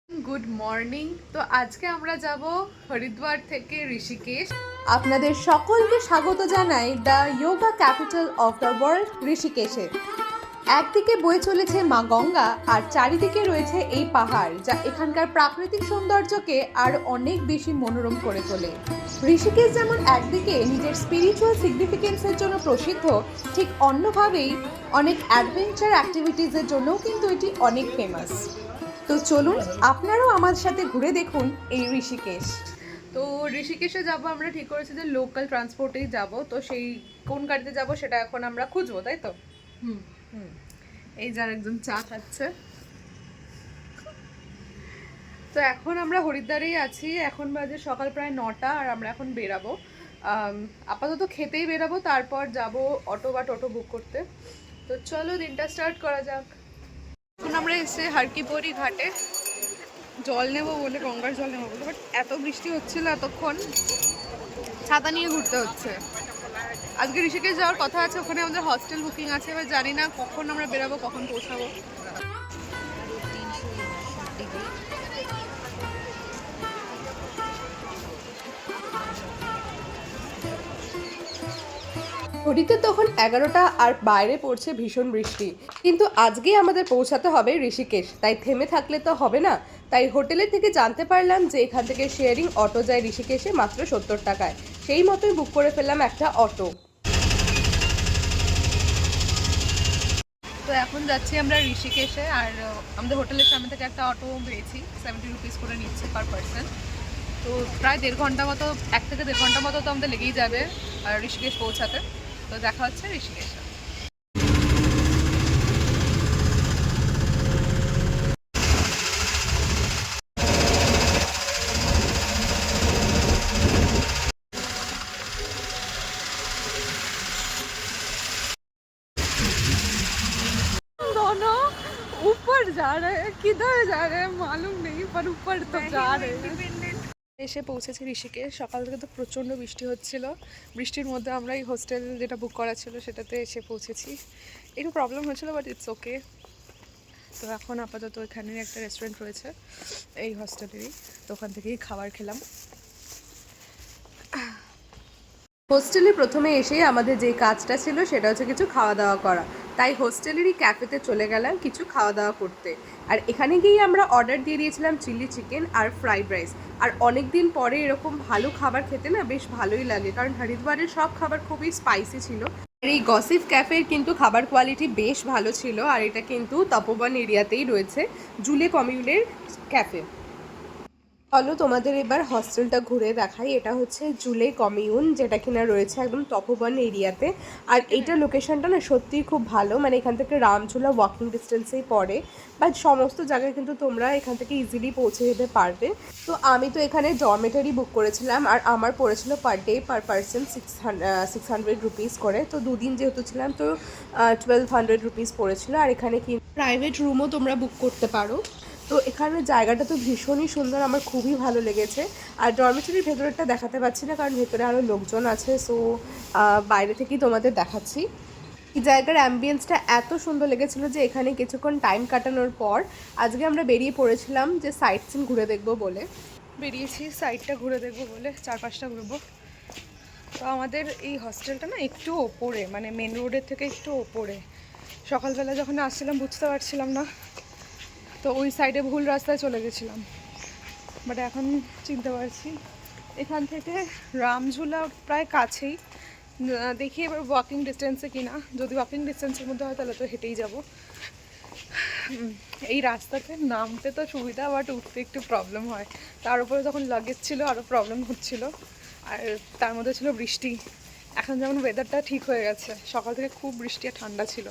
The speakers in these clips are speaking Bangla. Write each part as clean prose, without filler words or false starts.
Good morning. তো আজকে আমরা যাব হরিদ্বার থেকে ঋষিকেশ। আপনাদের সকলকে স্বাগত জানাই the yoga capital of the world ঋষিকেশে। একদিকে বয়ে চলেছে মা গঙ্গা আর চারিদিকে রয়েছে এই পাহাড়, যা এখানকার প্রাকৃতিক সৌন্দর্যকে আর অনেক বেশি মনোরম করে তোলে। ঋষিকেশ যেমন একদিকে নিজের স্পিরিচুয়াল সিগনিফিকেন্সের জন্য প্রসিদ্ধ, ঠিক অন্যভাবেই অনেক অ্যাডভেঞ্চার অ্যাক্টিভিটিসের জন্যও কিন্তু এটি অনেক ফেমাস। তো চলুন আপনারাও আমার সাথে ঘুরে দেখুন এই ঋষিকেশ। তো ঋষিকেশে যাব আমরা ঠিক করেছি যে লোকাল ট্রান্সপোর্টেই যাব। তো সেই কোন গাড়িতে যাব সেটা এখন আমরা খুঁজবো, তাই তো? হুম। এই যার একজন চা খাচ্ছে। তো এখন আমরা হরিদ্বারেই আছি। এখন বাজে সকাল প্রায় 9টা আর আমরা এখন বেরাবো। আপাতত খেতেই বেরাবো, তারপর যাব অটো বা টোটো বুক করতে। তো চলো দিনটা স্টার্ট করা যাক। এখন আমরা এসে হারকিপরি ঘাটে জল নেবো বলে, গঙ্গার জল নেবো বলে, বাট এত বৃষ্টি হচ্ছিল এতক্ষণ ছাতা নিয়ে ঘুরতে হচ্ছে। আজকে ঋষিকেশ যাওয়ার কথা আছে, ওখানে আমাদের হস্টেল বুকিং আছে। এবার জানি না কখন আমরা বেরাবো, কখন পৌঁছাবো। ঘড়িতে তখন 11টা আর বাইরে পড়ছে ভীষণ বৃষ্টি। কিন্তু আজকেই আমাদের পৌঁছাতে হবে ঋষিকেশ, তাই থেমে থাকলে তো হবে না। তাই হোটেলের থেকে জানতে পারলাম যে এখান থেকে শেয়ারিং অটো যায় ঋষিকেশে মাত্র 70 টাকায়। সেই মতোই বুক করে ফেললাম একটা অটো। তো এখন যাচ্ছি আমরা ঋষিকেশে। আর আমাদের হোটেলের সামনে থেকে একটা অটো পেয়েছি, 70 রুপিস করে নিচ্ছে পার পার্সন। তো প্রায় 1.5 ঘন্টা মতো, 1 থেকে 1.5 ঘন্টা মতো তো আমাদের লেগেই যাবে ঋষিকেশ পৌঁছাতে। তো দেখা হচ্ছে ঋষিকেশে। दोनों ऊपर जा रहे हैं, किधर जा रहे हैं मालूम नहीं, पर ऊपर तो जा रहे हैं। এসে পৌঁছেছি ঋষিকেশ। সকাল থেকে তো প্রচণ্ড বৃষ্টি হচ্ছিল। বৃষ্টির মধ্যে আমরা এই হোস্টেল যেটা বুক করা ছিল সেটাতে এসে পৌঁছেছি। একটু প্রবলেম হয়েছিল, বাট ইটস ওকে। তো এখন আপাতত এখানে একটা রেস্টুরেন্ট রয়েছে এই হোস্টেলেরই, তো ওখান থেকেই খাবার খেলাম। হোস্টেলে প্রথমে এসেই আমাদের যে কাজটা ছিল সেটা হচ্ছে কিছু খাওয়া দাওয়া করা। তাই হোস্টেলেরই ক্যাফেতে চলে গেলাম কিছু খাওয়া দাওয়া করতে। আর এখানে গিয়েই আমরা অর্ডার দিয়ে দিয়েছিলাম চিলি চিকেন আর ফ্রাইড রাইস। আর অনেক দিন পরে এরকম ভালো খাবার খেতে না বেশ ভালোই লাগে, কারণ হরিদ্বারের সব খাবার খুবই স্পাইসি ছিল। আর এই গসিফ ক্যাফের কিন্তু খাবার কোয়ালিটি বেশ ভালো ছিল। আর এটা কিন্তু তপোবন এরিয়াতেই রয়েছে, জুলে কমিউনের ক্যাফে। চলো তোমাদের এবার হস্টেলটা ঘুরে দেখাই। এটা হচ্ছে জুলে কমিউন, যেটা কিনা রয়েছে একদম তপোবন এরিয়াতে। আর এইটা লোকেশনটা না সত্যিই খুব ভালো, মানে এখান থেকে রামঝুলা ওয়াকিং ডিস্টেন্সেই পড়ে। বাট সমস্ত জায়গায় কিন্তু তোমরা এখান থেকে ইজিলি পৌঁছে যেতে পারবে। তো আমি তো এখানে ডরমেটারি বুক করেছিলাম, আর আমার পড়েছিল per day per person 600 rupees করে। তো দুদিন যেহেতু ছিলাম তো 1200 রুপিস পড়েছিল। আর এখানে কি প্রাইভেট রুমও তোমরা বুক করতে পারো। তো এখানের জায়গাটা তো ভীষণই সুন্দর, আমার খুবই ভালো লেগেছে। আর ডরমেটরির ভেতরেরটা দেখাতে পাচ্ছি না, কারণ ভেতরে আরও লোকজন আছে। সো বাইরে থেকেই তোমাদের দেখাচ্ছি। এই জায়গার অ্যাম্বিয়েন্সটা এত সুন্দর লেগেছিলো যে এখানে কিছুক্ষণ টাইম কাটানোর পর আজকে আমরা বেরিয়ে পড়েছিলাম যে সাইট সিন ঘুরে দেখবো বলে। বেরিয়েছি সাইডটা ঘুরে দেখবো বলে, 4-5টা ঘুরবো। তো আমাদের এই হস্টেলটা না একটু ওপরে, মানে মেন রোডের থেকে একটু ওপরে। সকালবেলা যখন আসছিলাম বুঝতে পারছিলাম না, তো ওই সাইডে ভুল রাস্তায় চলে গেছিলাম। বাট এখন চিনতে পারছি। এখান থেকে রামঝুলা প্রায় কাছেই। দেখি এবার ওয়াকিং ডিস্টেন্সে কিনা। যদি ওয়াকিং ডিস্টেন্সের মধ্যে হয় তাহলে তো হেঁটেই যাব। এই রাস্তাতে নামতে তো সুবিধা, বাট উঠতে একটু প্রবলেম হয়। তার উপরে যখন লাগেজ ছিল আরও প্রবলেম হচ্ছিল। আর তার মধ্যে ছিল বৃষ্টি। এখন যেমন ওয়েদারটা ঠিক হয়ে গেছে, সকাল থেকে খুব বৃষ্টি আর ঠান্ডা ছিল।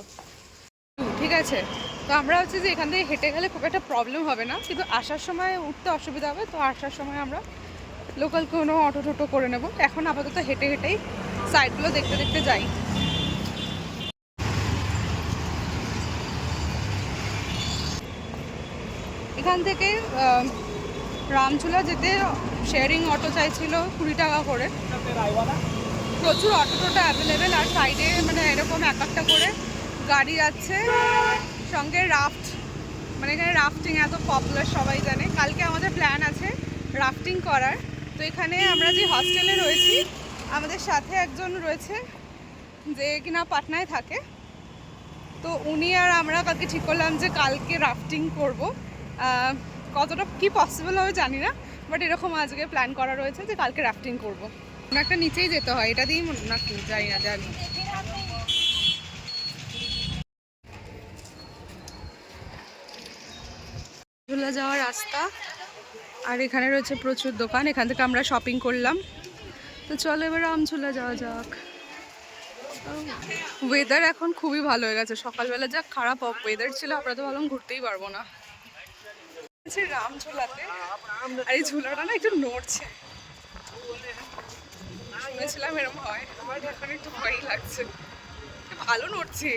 ঠিক আছে, তো আমরা হচ্ছে যে এখান থেকে হেঁটে গেলে খুব একটা প্রবলেম হবে না, কিন্তু আসার সময় উঠতে অসুবিধা হবে। তো আসার সময় আমরা লোকাল কোনো অটো টোটো করে নেব। এখন আপাতত হেঁটে হেঁটেই সাইডগুলো দেখতে দেখতে যাই। এখান থেকে রামঝুলা যেতে শেয়ারিং অটো চাইছিল 20 টাকা করে। প্রচুর অটো টোটো অ্যাভেলেবেল, আর সাইডে মানে এরকম এক একটা করে গাড়ি যাচ্ছে, সঙ্গে রাফট মানে এখানে রাফটিং এত পপুলার সবাই জানে। কালকে আমাদের প্ল্যান আছে রাফটিং করার। তো এখানে আমরা যে হস্টেলে রয়েছি আমাদের সাথে একজন রয়েছে যে কিনা পাটনায় থাকে। তো উনি আর আমরা কালকে ঠিক করলাম যে কালকে রাফটিং করব। কতটা কি পসিবল হবে জানি না, বাট এরকম আজকে প্ল্যান করা রয়েছে যে কালকে রাফটিং করব। একটা নিচেই যেতে হয়, এটা দিয়েই না কি জানি না জানি। ঝুলা যাওয়ার রাস্তা, আর এখানে রয়েছে প্রচুর দোকান, এখান থেকে আমরা শপিং করলাম। তো চলো এবার রামঝুলা যাওয়া যাক। ওয়েদার এখন খুবই ভালো হয়ে গেছে, সকালবেলা যা খারাপ ওয়েদার ছিল আমরা তো ভাবলাম ঘুরতেই পারবো না। রামঝুলাতে আর এই ঝুলাটা না একটু নড়ছে, শুনেছিলাম এরকম হয়, আমার এখন একটু ভয়ই লাগছে, ভালো নড়ছে।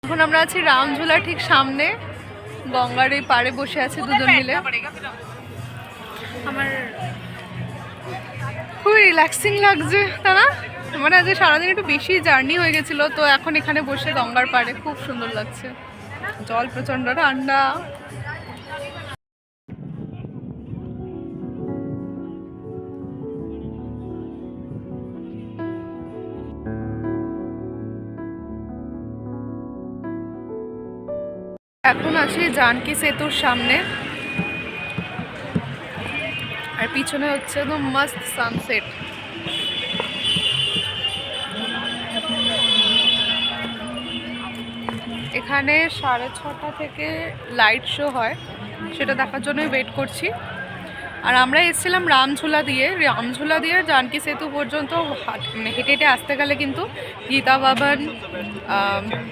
এখন আমরা আছি রামঝুলা ঠিক সামনে, গঙ্গার এই পাড়ে বসে আছি দুজন মিলে। আমার খুবই রিল্যাক্সিং লাগছে, তাই না? মানে আজকে সারাদিন একটু বেশি জার্নি হয়ে গেছিলো, তো এখন এখানে বসে গঙ্গার পাড়ে খুব সুন্দর লাগছে। জল প্রচন্ড ঠান্ডা। এখন আছি জানকী সেতুর সামনে, আর পিছনে হচ্ছে একদম মস্ত সানসেট। এখানে 6:30 থেকে লাইট শো হয়, সেটা দেখার জন্যই ওয়েট করছি। আর আমরা এসেছিলাম রামঝুলা দিয়ে জানকী সেতু পর্যন্ত মানে হেঁটে হেঁটে আসতে গেলে কিন্তু গীতা ভবন,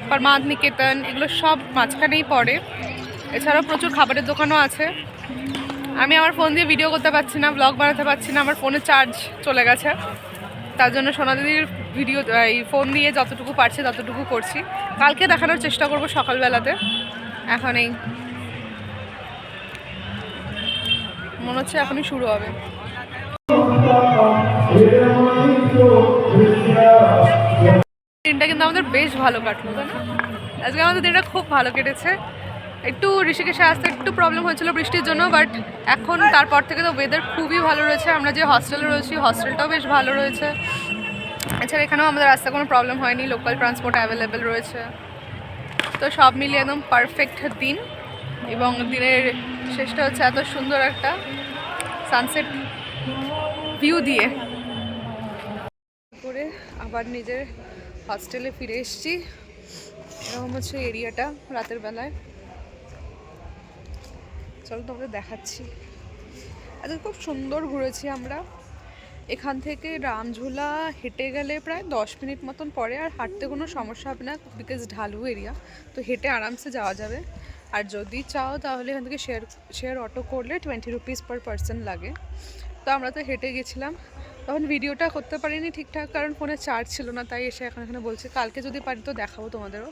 পরমাদ নিকেতন এগুলো সব মাঝখানেই পড়ে। এছাড়াও প্রচুর খাবারের দোকানও আছে। আমি আমার ফোন দিয়ে ভিডিও করতে পারছি না, ব্লগ বানাতে পারছি না, আমার ফোনে চার্জ চলে গেছে। তার জন্য সোনাদিদির ভিডিও এই ফোন দিয়ে যতটুকু পারছি ততটুকু করছি। কালকে দেখানোর চেষ্টা করব সকালবেলাতে। এখন এই মনে হচ্ছে এখনই শুরু হবে। দিনটা কিন্তু আমাদের বেশ ভালো কাটলো, তাই না? আজকে আমাদের দিনটা খুব ভালো কেটেছে। একটু ঋষিকেশে আসতে একটু প্রবলেম হয়েছিল বৃষ্টির জন্য, বাট এখন তারপর থেকে তো ওয়েদার খুবই ভালো রয়েছে। আমরা যে হস্টেলে রয়েছি হস্টেলটাও বেশ ভালো রয়েছে। এছাড়া এখানেও আমাদের রাস্তায় কোনো প্রবলেম হয়নি, লোকাল ট্রান্সপোর্ট অ্যাভেলেবেল রয়েছে। তো সব মিলিয়ে একদম পারফেক্ট দিন, এবং দিনের শেষটা হচ্ছে এত সুন্দর একটা সানসেট ভিউ দিয়ে। করে আবার নিজের হস্টেলে ফিরে এসেছি। এরকম হচ্ছে এরিয়াটা রাতের বেলায়। চলো তোমাদের দেখাচ্ছি। আজকে খুব সুন্দর ঘুরেছি আমরা। এখান থেকে রামঝুলা হেঁটে গেলে প্রায় 10 মিনিট মতন পরে, আর হাঁটতে কোনো সমস্যা হবে না বিকজ ঢালু এরিয়া, তো হেঁটে আরামসে যাওয়া যাবে। আর যদি চাও তাহলে এখান থেকে শেয়ার অটো করলে 20 রুপিস পার পারসন লাগে। তো আমরা তো হেঁটে গেছিলাম, তখন ভিডিওটা করতে পারিনি ঠিকঠাক, কারণ ফোনে চার্জ ছিল না, তাই এসে এখন এখানে বলছি কালকে যদি পারি তো দেখাবো তোমাদেরও।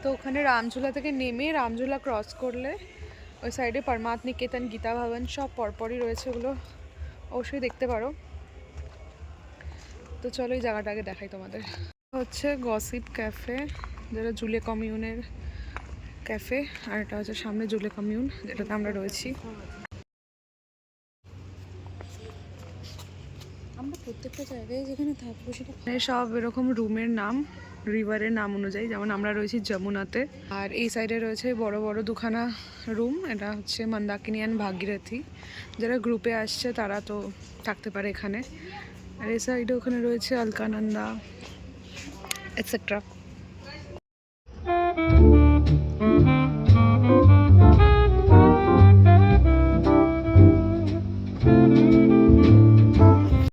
তো ওখানে রামঝুলা থেকে নেমে রামঝুলা ক্রস করলে ওই সাইডে পরমাদ নিকেতন, গীতা ভবন সব পরপরই রয়েছে, ওগুলো অবশ্যই দেখতে পারো। তো চলো এই জায়গাটা আগে দেখাই তোমাদের। হচ্ছে গসিপ ক্যাফে, যেটা জুলে কমিউনের ক্যাফে, আর এটা হচ্ছে সামনে জুলে কমিউন যেটাতে আমরা রয়েছি। আমরা প্রত্যেকটা জায়গায় যেখানে থাকবো সেটা সব এরকম রুমের নাম রিভারের নাম অনুযায়ী, যেমন আমরা রয়েছি যমুনাতে, আর এই সাইডে রয়েছে বড় বড় দুখানা রুম, এটা হচ্ছে মন্দাকিনী অ্যান্ড ভাগীরথী। যারা গ্রুপে আসছে তারা তো থাকতে পারে এখানে। আর এই সাইডে ওখানে রয়েছে অলকানন্দা এটসেট্রা।